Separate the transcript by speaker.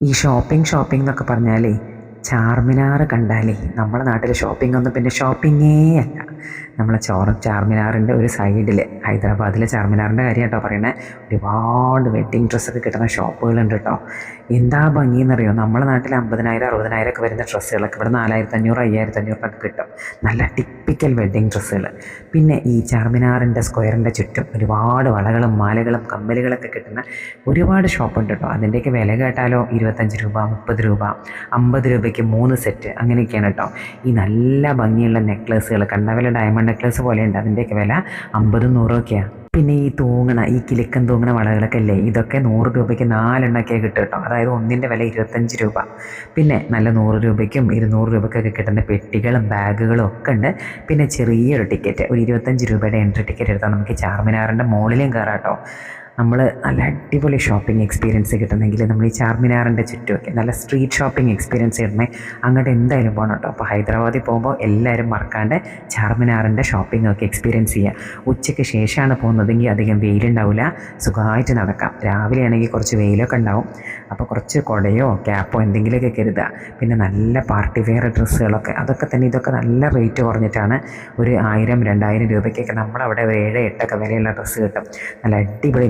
Speaker 1: ഈ ഷോപ്പിംഗ് എന്നൊക്കെ പറഞ്ഞാലേ ചാർമിനാർ കണ്ടാലേ നമ്മുടെ നാട്ടിലെ ഷോപ്പിംഗ് ഒന്നും പിന്നെ ഷോപ്പിങ്ങേ അല്ല. നമ്മളെ ചാർമിനാറിൻ്റെ ഒരു സൈഡിൽ ഹൈദരാബാദിലെ ചാർമിനാറിൻ്റെ കാര്യം കേട്ടോ പറയണേ. ഒരുപാട് വെഡ്ഡിങ് ഡ്രസ്സൊക്കെ കിട്ടുന്ന ഷോപ്പുകളുണ്ട് കേട്ടോ. എന്താ ഭംഗിയെന്നറിയോ, നമ്മുടെ നാട്ടിൽ 50,000 60,000 ഒക്കെ വരുന്ന ഡ്രസ്സുകളൊക്കെ ഇവിടെ 4,500 5,500 കിട്ടും. നല്ല ടിപ്പിക്കൽ വെഡ്ഡിങ് ഡ്രസ്സുകൾ. പിന്നെ ഈ ചാർമിനാറിൻ്റെ സ്ക്വയറിൻ്റെ ചുറ്റും ഒരുപാട് വളകളും മാലകളും കമ്മലുകളൊക്കെ കിട്ടുന്ന ഒരുപാട് ഷോപ്പുണ്ട് കേട്ടോ. അതിൻ്റെയൊക്കെ വില കേട്ടാലോ 25 രൂപ 30 രൂപ 50 രൂപയ്ക്ക് 3 സെറ്റ് അങ്ങനെയൊക്കെയാണ് കേട്ടോ. ഈ നല്ല ഭംഗിയുള്ള നെക്ലസ്സുകൾ കണ്ട വില ഡയമണ്ട് നെക്ലസ് പോലെയുണ്ട്, അതിൻ്റെയൊക്കെ വില 50 100 ഒക്കെയാണ്. പിന്നെ ഈ കിലുക്കം തൂങ്ങണ വളകളൊക്കെ അല്ലേ, ഇതൊക്കെ 100 രൂപയ്ക്ക് 4 എണ്ണമൊക്കെ കിട്ടും കേട്ടോ. അതായത് ഒന്നിൻ്റെ വില 25 രൂപ. പിന്നെ നല്ല 100 രൂപയ്ക്കും 200 രൂപയ്ക്കൊക്കെ കിട്ടുന്ന പെട്ടികളും ബാഗുകളും ഒക്കെ ഉണ്ട്. പിന്നെ ചെറിയൊരു ടിക്കറ്റ്, ഒരു 25 രൂപയുടെ എൻട്രി ടിക്കറ്റ് എടുത്താൽ നമുക്ക് ചാർമിനാറിൻ്റെ മുകളിലും കയറാം കേട്ടോ. നമ്മൾ നല്ല അടിപൊളി ഷോപ്പിംഗ് എക്സ്പീരിയൻസ് കിട്ടണമെങ്കിൽ നമ്മൾ ഈ ചാർമിനാറിൻ്റെ ചുറ്റുമൊക്കെ നല്ല സ്ട്രീറ്റ് ഷോപ്പിംഗ് എക്സ്പീരിയൻസ് കിട്ടണേ അങ്ങോട്ട് എന്തായാലും പോകണം കേട്ടോ. അപ്പോൾ ഹൈദരാബാദിൽ പോകുമ്പോൾ എല്ലാവരും മറക്കാണ്ട് ചാർമിനാറിൻ്റെ ഷോപ്പിംഗ് ഒക്കെ എക്സ്പീരിയൻസ് ചെയ്യുക. ഉച്ചയ്ക്ക് ശേഷമാണ് പോകുന്നതെങ്കിൽ അധികം വെയിലുണ്ടാവില്ല, സുഖമായിട്ട് നടക്കാം. രാവിലെ ആണെങ്കിൽ കുറച്ച് വെയിലൊക്കെ ഉണ്ടാവും, അപ്പോൾ കുറച്ച് കുടയോ ക്യാപ്പോ എന്തെങ്കിലുമൊക്കെ കരുതുക. പിന്നെ നല്ല പാർട്ടി വെയർ ഡ്രസ്സുകളൊക്കെ അതൊക്കെ തന്നെ, ഇതൊക്കെ നല്ല റേറ്റ് കുറഞ്ഞിട്ടാണ്. ഒരു 1000 2000 രൂപയ്ക്കൊക്കെ നമ്മളവിടെ ഒരു 7 8 വിലയുള്ള ഡ്രസ്സ് കിട്ടും. നല്ല അടിപൊളി